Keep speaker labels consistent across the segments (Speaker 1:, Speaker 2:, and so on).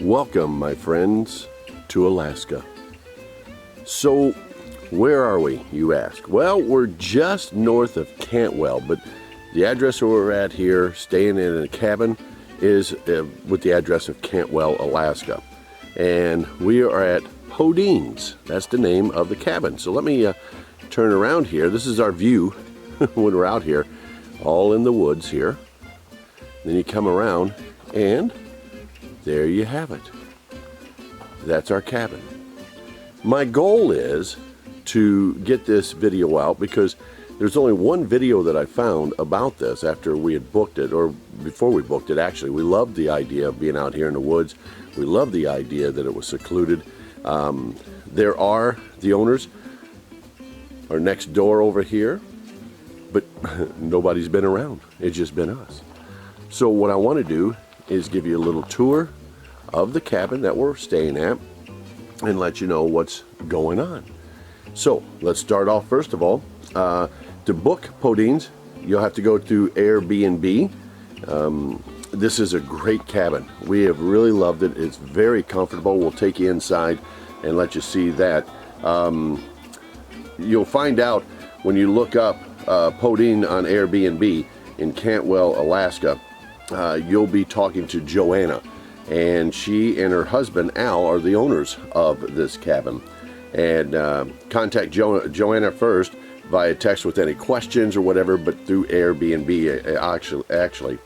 Speaker 1: Welcome, my friends, to Alaska. So, where are we, you ask? Well, we're just north of Cantwell, but the address where we're at here, staying in a cabin, is with the address of Cantwell, Alaska. And we are at Podine's. That's the name of the cabin. So let me turn around here. This is our view when we're out here, all in the woods here. Then you come around and there you have it. That's our cabin. My goal is to get this video out because there's only one video that I found about this after we had booked it, or before we booked it actually. We loved the idea of being out here in the woods. We loved the idea that it was secluded. The owners are next door over here, but nobody's been around. It's just been us. So what I want to do is give you a little tour of the cabin that we're staying at and let you know what's going on. So let's start off first of all. To book Podine's, you'll have to go to Airbnb. This is a great cabin. We have really loved it. It's very comfortable. We'll take you inside and let you see that. You'll find out when you look up Podine on Airbnb in Cantwell, Alaska. You'll be talking to Joanna, and she and her husband Al are the owners of this cabin. And contact Joanna first via text with any questions or whatever, but through Airbnb actually.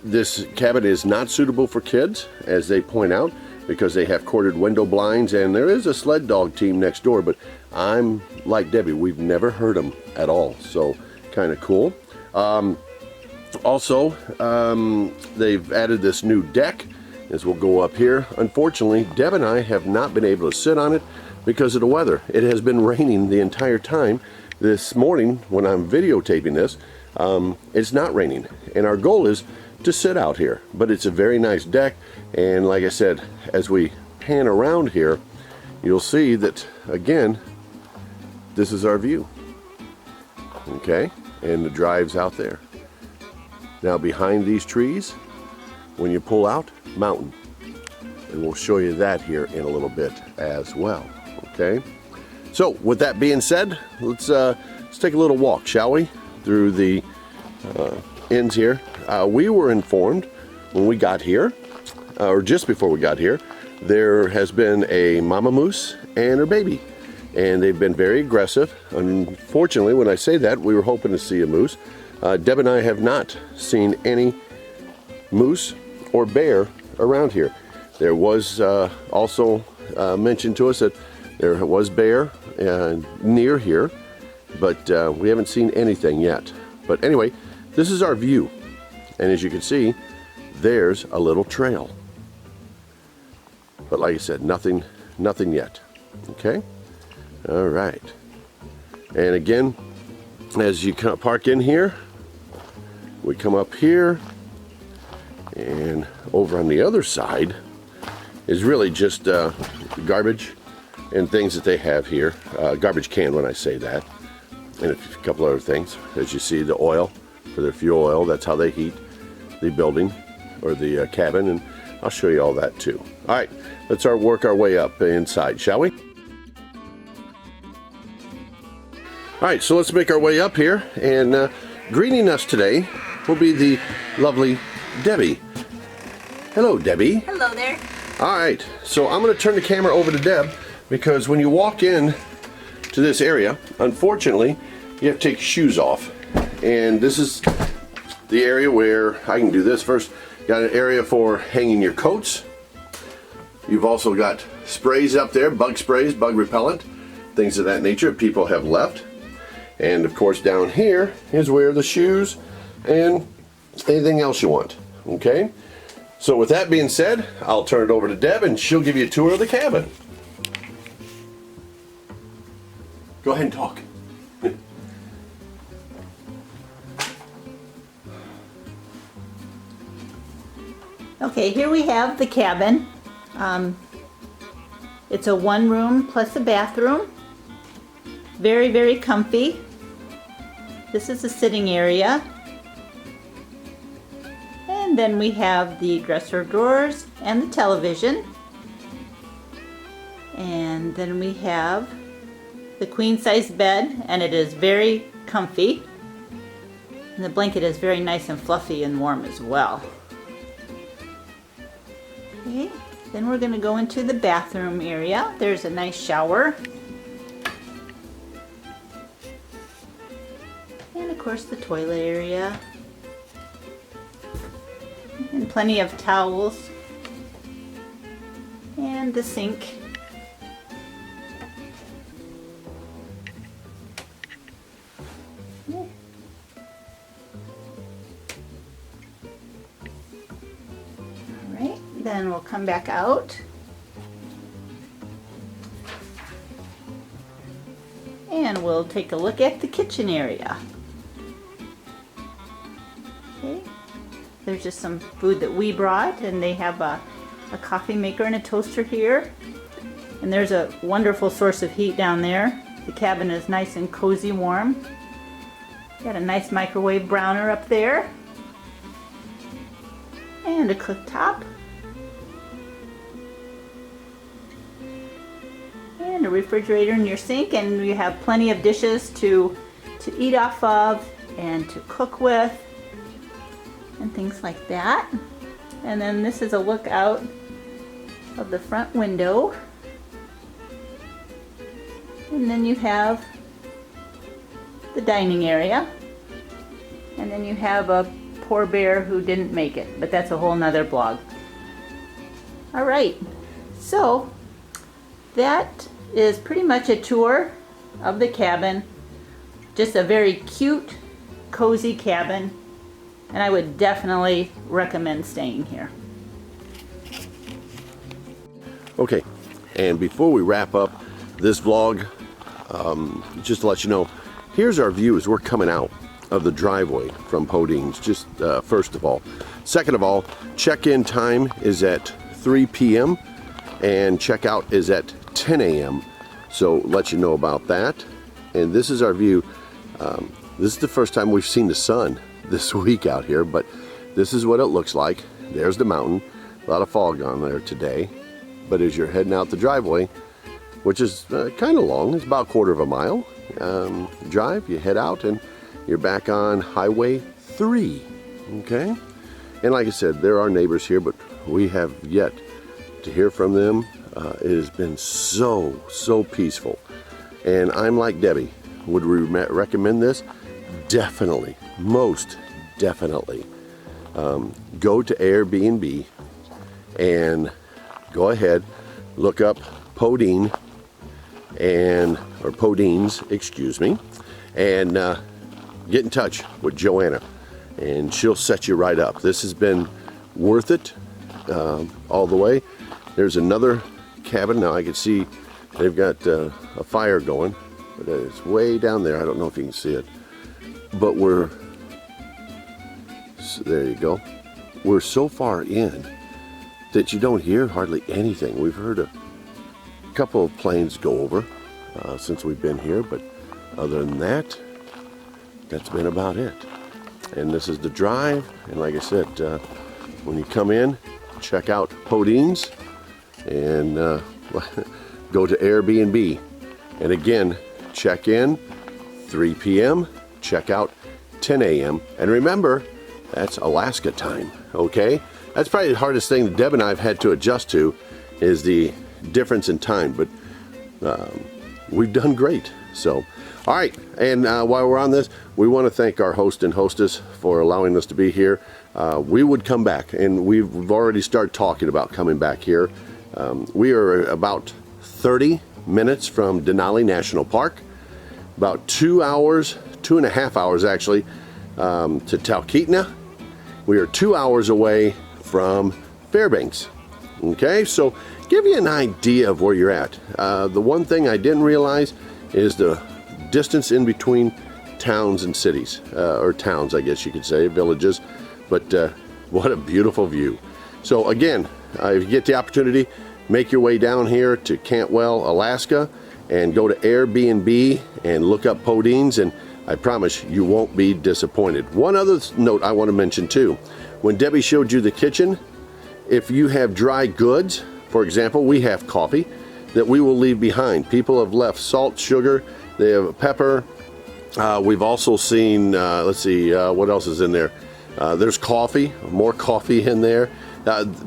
Speaker 1: This cabin is not suitable for kids, as they point out, because they have corded window blinds, and there is a sled dog team next door, but I'm like Debbie, we've never heard them at all, so kind of cool. Also, they've added this new deck, as we'll go up here. Unfortunately, Deb and I have not been able to sit on it because of the weather. It has been raining the entire time. This morning, when I'm videotaping this, it's not raining, and our goal is to sit out here. But it's a very nice deck, and like I said, as we pan around here, you'll see that, again, this is our view. Okay, and the drive's out there. Now behind these trees, when you pull out, mountain. And we'll show you that here in a little bit as well. Okay, so with that being said, let's take a little walk, shall we, through the ends here. We were informed when we got here, or just before we got here, there has been a mama moose and her baby, and they've been very aggressive. Unfortunately, when I say that, we were hoping to see a moose. Deb and I have not seen any moose or bear around here. There was also mentioned to us that there was bear near here, but we haven't seen anything yet. But anyway, this is our view, and as you can see, there's a little trail. But like I said, nothing yet. Okay, all right. And again, as you park in here, we come up here, and over on the other side is really just garbage and things that they have here. Garbage can when I say that. And a couple other things. As you see, the oil for their fuel oil, that's how they heat the building or the cabin, and I'll show you all that too. All right, let's work our way up inside, shall we? All right, so let's make our way up here, and greeting us today will be the lovely Debbie. Hello, Debbie.
Speaker 2: Hello there.
Speaker 1: All right, so I'm going to turn the camera over to Deb, because when you walk in to this area, unfortunately, you have to take your shoes off. And this is the area where I can do this first. Got an area for hanging your coats. You've also got sprays up there, bug sprays, bug repellent, things of that nature people have left. And of course down here is where the shoes and anything else you want. Okay? So with that being said, I'll turn it over to Deb and she'll give you a tour of the cabin. Go ahead and talk.
Speaker 2: Okay, here we have the cabin. It's a one room plus a bathroom. Very, very comfy. This is the sitting area. And then we have the dresser drawers and the television. And then we have the queen size bed, and it is very comfy. And the blanket is very nice and fluffy and warm as well. Okay, then we're going to go into the bathroom area. There's a nice shower. And of course the toilet area. And plenty of towels. And the sink. Then we'll come back out and we'll take a look at the kitchen area. Okay, there's just some food that we brought, and they have a coffee maker and a toaster here, and there's a wonderful source of heat down there. The cabin is nice and cozy warm. Got a nice microwave browner up there and a cooktop. And a refrigerator in your sink, and you have plenty of dishes to eat off of and to cook with and things like that. And then this is a look out of the front window, and then you have the dining area, and then you have a poor bear who didn't make it, but that's a whole nother blog. All right, so that is pretty much a tour of the cabin. Just a very cute, cozy cabin, and I would definitely recommend staying here.
Speaker 1: Okay, and before we wrap up this vlog, just to let you know, here's our view as we're coming out of the driveway from Podine's, just first of all. Second of all, check-in time is at 3 p.m. and checkout is at 10 a.m. So let you know about that. And this is our view. This is the first time we've seen the sun this week out here, but this is what it looks like. There's the mountain. A lot of fog on there today. But as you're heading out the driveway, which is kind of long, it's about a quarter of a mile drive, you head out and you're back on Highway 3. Okay? And like I said, there are neighbors here, but we have yet to hear from them. It has been so peaceful, and I'm like Debbie. Would we recommend this? Definitely, most definitely. Go to Airbnb and go ahead, look up Podine or Podine's, excuse me, and get in touch with Joanna, and she'll set you right up. This has been worth it all the way. There's another cabin now. I can see they've got a fire going, but it's way down there. I don't know if you can see it, but there you go. We're so far in that you don't hear hardly anything. We've heard a couple of planes go over since we've been here, but other than that, that's been about it. And this is the drive, and like I said, when you come in, check out Podine's and go to Airbnb. And again, check in 3 p.m., check out 10 a.m. And remember, that's Alaska time, okay? That's probably the hardest thing that Deb and I have had to adjust to, is the difference in time, but we've done great. So, all right, and while we're on this, we want to thank our host and hostess for allowing us to be here. We would come back, and we've already started talking about coming back here. We are about 30 minutes from Denali National Park, about 2 hours, 2.5 hours actually, to Talkeetna. We are 2 hours away from Fairbanks. Okay, so give you an idea of where you're at. The one thing I didn't realize is the distance in between towns and cities, or towns, I guess you could say, villages, but what a beautiful view. So again, if you get the opportunity, make your way down here to Cantwell, Alaska, and go to Airbnb and look up Podine's. And I promise you won't be disappointed. One other note I want to mention too. When Debbie showed you the kitchen, if you have dry goods, for example, we have coffee that we will leave behind. People have left salt, sugar, they have pepper. We've also seen, let's see, what else is in there? There's coffee, more coffee in there.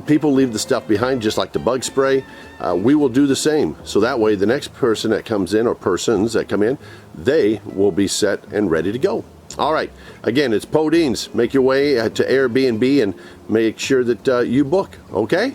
Speaker 1: People leave the stuff behind, just like the bug spray. We will do the same. So that way the next person that comes in, or persons that come in, they will be set and ready to go. All right, again, it's Podine's. Make your way to Airbnb and make sure that you book, okay?